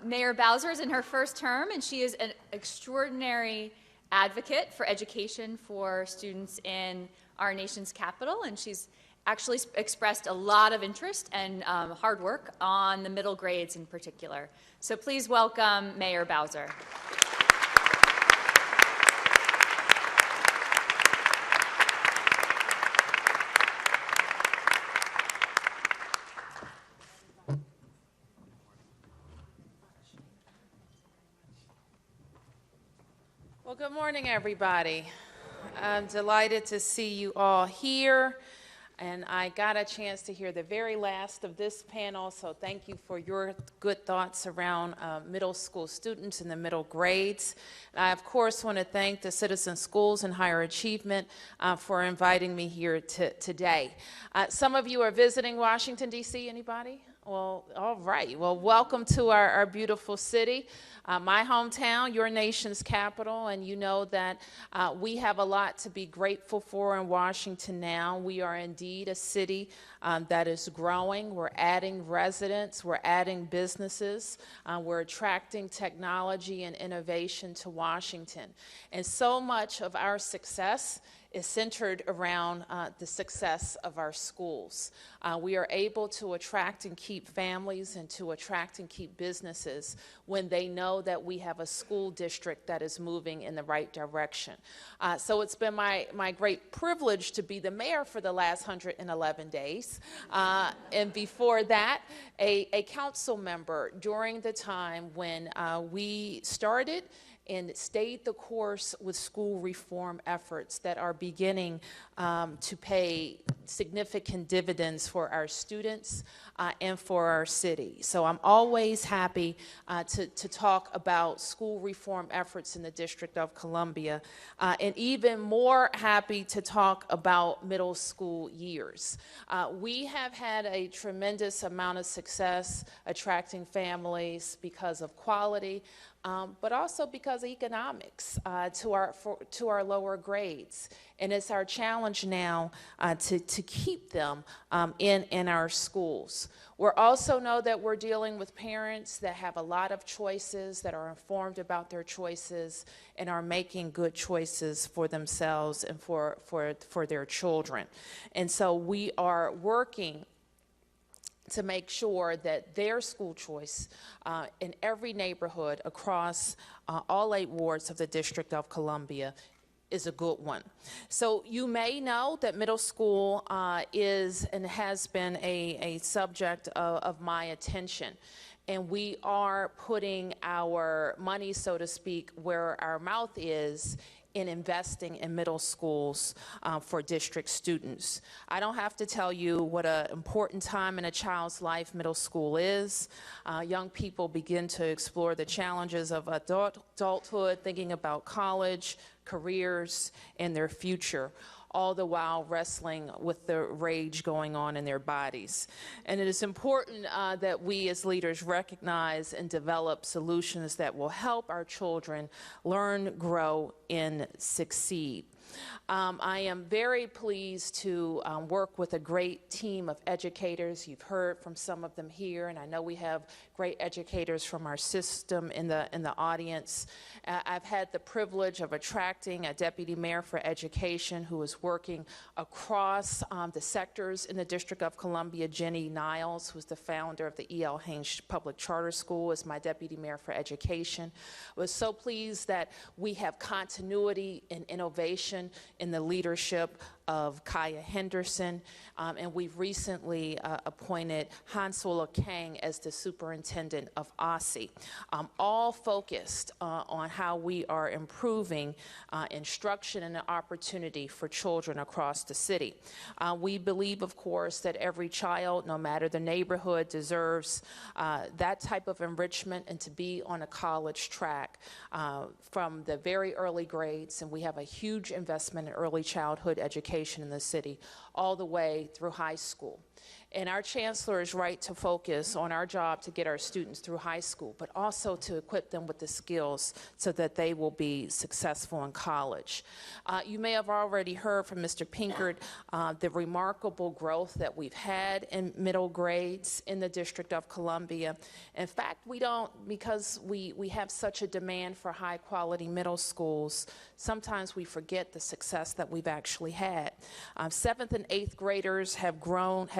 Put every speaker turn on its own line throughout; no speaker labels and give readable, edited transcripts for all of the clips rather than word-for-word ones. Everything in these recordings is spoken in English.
Mayor Bowser is in her first term, and she is an extraordinary advocate for education for students in our nation's capital, and she's actually expressed a lot of interest and hard work on the middle grades in particular. So please welcome Mayor Bowser.
Well, good morning, everybody. I'm delighted to see you all here, and I got a chance to hear the very last of this panel, so thank you for your good thoughts around middle school students in the middle grades. And I, of course, want to thank the Citizen Schools and Higher Achievement for inviting me here today. Some of you are visiting Washington, D.C., anybody? Well, all right. Well, welcome to our beautiful city, my hometown, your nation's capital, and you know that we have a lot to be grateful for in Washington now. We are indeed a city that is growing. We're adding residents. We're adding businesses. We're attracting technology and innovation to Washington. And so much of our success is centered around the success of our schools. We are able to attract and keep families and to attract and keep businesses when they know that we have a school district that is moving in the right direction. So it's been my great privilege to be the mayor for the last 111 days. And before that, a council member during the time when we started and stayed the course with school reform efforts that are beginning to pay significant dividends for our students and for our city. So I'm always happy to talk about school reform efforts in the District of Columbia, and even more happy to talk about middle school years. We have had a tremendous amount of success attracting families because of quality, but also because of economics to our lower grades. And it's our challenge now to keep them in our schools. We also know that we're dealing with parents that have a lot of choices, that are informed about their choices, and are making good choices for themselves and for their children. And so we are working to make sure that their school choice in every neighborhood across all 8 wards of the District of Columbia is a good one. So you may know that middle school is and has been a subject of my attention. And we are putting our money, so to speak, where our mouth is in investing in middle schools for district students. I don't have to tell you what an important time in a child's life middle school is. Young people begin to explore the challenges of adulthood, thinking about college, careers, and their future, all the while wrestling with the rage going on in their bodies. And it is important that we as leaders recognize and develop solutions that will help our children learn, grow, and succeed. I am very pleased to work with a great team of educators. You've heard from some of them here, and I know we have great educators from our system in the audience. I've had the privilege of attracting a deputy mayor for education who is working across the sectors in the District of Columbia. Jenny Niles, who's the founder of the E.L. Haynes Public Charter School, is my deputy mayor for education. I was so pleased that we have continuity and innovation in the leadership of Kaya Henderson, and we've recently appointed Hansula Kang as the superintendent of OSSI, all focused on how we are improving instruction and opportunity for children across the city. We believe, of course, that every child, no matter the neighborhood, deserves that type of enrichment and to be on a college track from the very early grades, and we have a huge investment in early childhood education in the city all the way through high school. And our chancellor is right to focus on our job to get our students through high school, but also to equip them with the skills so that they will be successful in college. You may have already heard from Mr. Pinkard the remarkable growth that we've had in middle grades in the District of Columbia. In fact, because we have such a demand for high quality middle schools, sometimes we forget the success that we've actually had. 7th and 8th graders have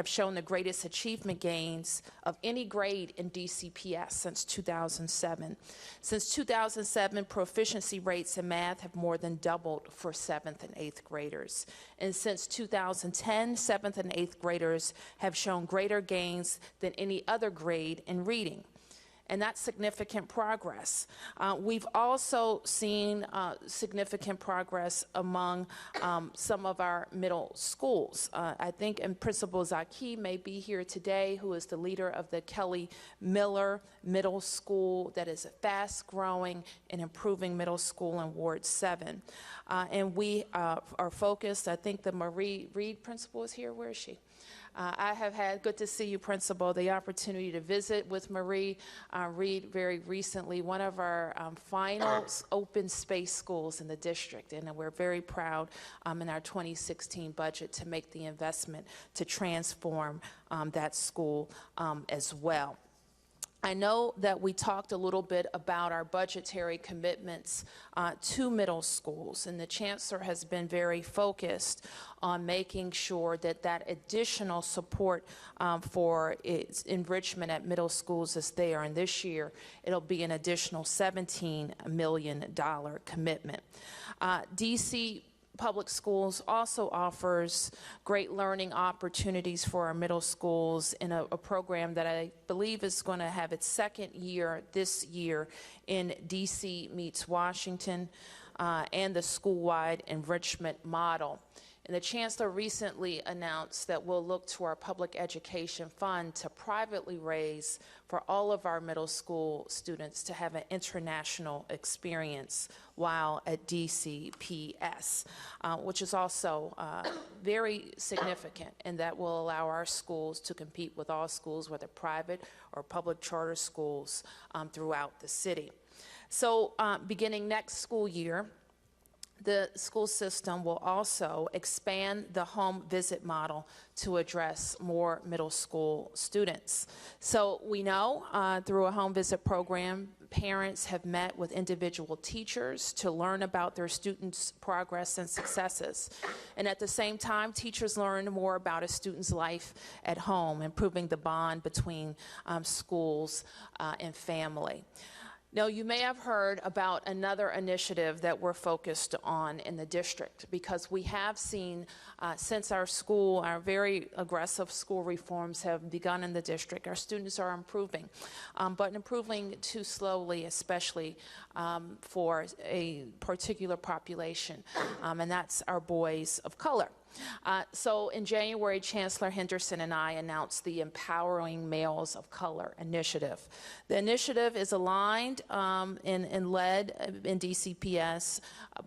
shown the greatest achievement gains of any grade in DCPS since 2007. Since 2007, proficiency rates in math have more than doubled for 7th and 8th graders. And since 2010, 7th and 8th graders have shown greater gains than any other grade in reading. And that's significant progress. We've also seen significant progress among some of our middle schools. I think, and Principal Zaki may be here today, who is the leader of the Kelly Miller Middle School, that is a fast-growing and improving middle school in Ward 7. And we are focused, I think the Marie Reed principal is here. Where is she? I have had, good to see you, Principal, the opportunity to visit with Marie Reed very recently, one of our final open space schools in the district, and we're very proud in our 2016 budget to make the investment to transform that school as well. I know that we talked a little bit about our budgetary commitments to middle schools, and the Chancellor has been very focused on making sure that that additional support for its enrichment at middle schools is there. And this year, it'll be an additional $17 million commitment. DC Public Schools also offers great learning opportunities for our middle schools in a program that I believe is going to have its second year this year in DC Meets Washington and the school-wide enrichment model. And the Chancellor recently announced that we'll look to our public education fund to privately raise for all of our middle school students to have an international experience while at DCPS, which is also very significant, and that will allow our schools to compete with all schools, whether private or public charter schools throughout the city. So beginning next school year, the school system will also expand the home visit model to address more middle school students. So we know through a home visit program, parents have met with individual teachers to learn about their students' progress and successes. And at the same time, teachers learn more about a student's life at home, improving the bond between schools and family. Now, you may have heard about another initiative that we're focused on in the district, because we have seen since our very aggressive school reforms have begun in the district, our students are improving, but improving too slowly, especially for a particular population, and that's our boys of color. So in January, Chancellor Henderson and I announced the Empowering Males of Color initiative. The initiative is aligned and led in DCPS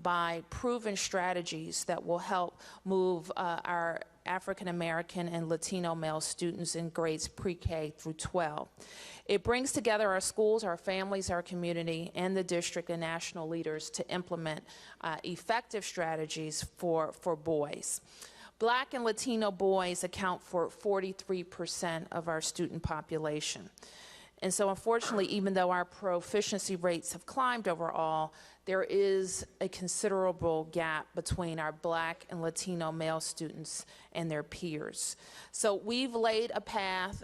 by proven strategies that will help move our African American and Latino male students in grades pre-K through 12. It brings together our schools, our families, our community, and the district and national leaders to implement effective strategies for boys. Black and Latino boys account for 43% of our student population. And so unfortunately, even though our proficiency rates have climbed overall, there is a considerable gap between our Black and Latino male students and their peers. So we've laid a path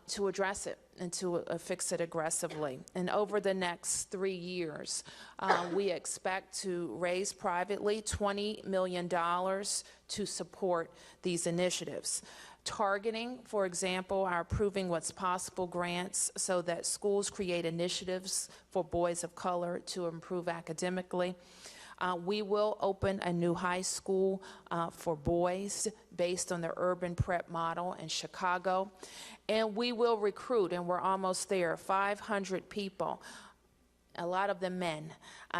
to address it and to fix it aggressively. And over the next 3 years, we expect to raise privately $20 million to support these initiatives. Targeting, for example, our Proving What's Possible grants so that schools create initiatives for boys of color to improve academically. We will open a new high school for boys based on the urban prep model in Chicago. And we will recruit, and we're almost there, 500 people, a lot of them men,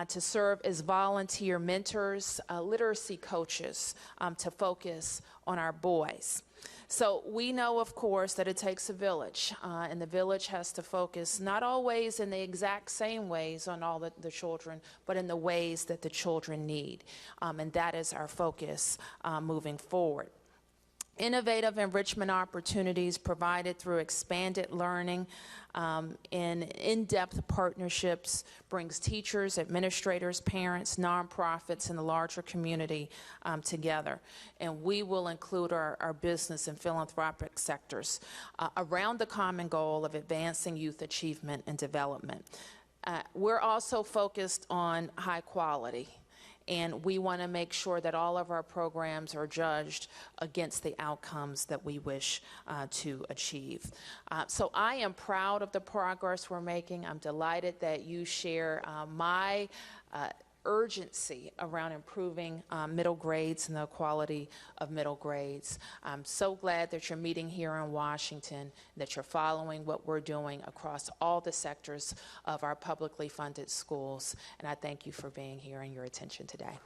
to serve as volunteer mentors, literacy coaches, to focus on our boys. So we know, of course, that it takes a village, and the village has to focus not always in the exact same ways on all the children, but in the ways that the children need. And that is our focus moving forward. Innovative enrichment opportunities provided through expanded learning and in-depth partnerships brings teachers, administrators, parents, nonprofits, and the larger community together. And we will include our business and philanthropic sectors around the common goal of advancing youth achievement and development. We're also focused on high quality. And we want to make sure that all of our programs are judged against the outcomes that we wish to achieve. So I am proud of the progress we're making. I'm delighted that you share my urgency around improving middle grades and the quality of middle grades. I'm so glad that you're meeting here in Washington, that you're following what we're doing across all the sectors of our publicly funded schools, and I thank you for being here and your attention today.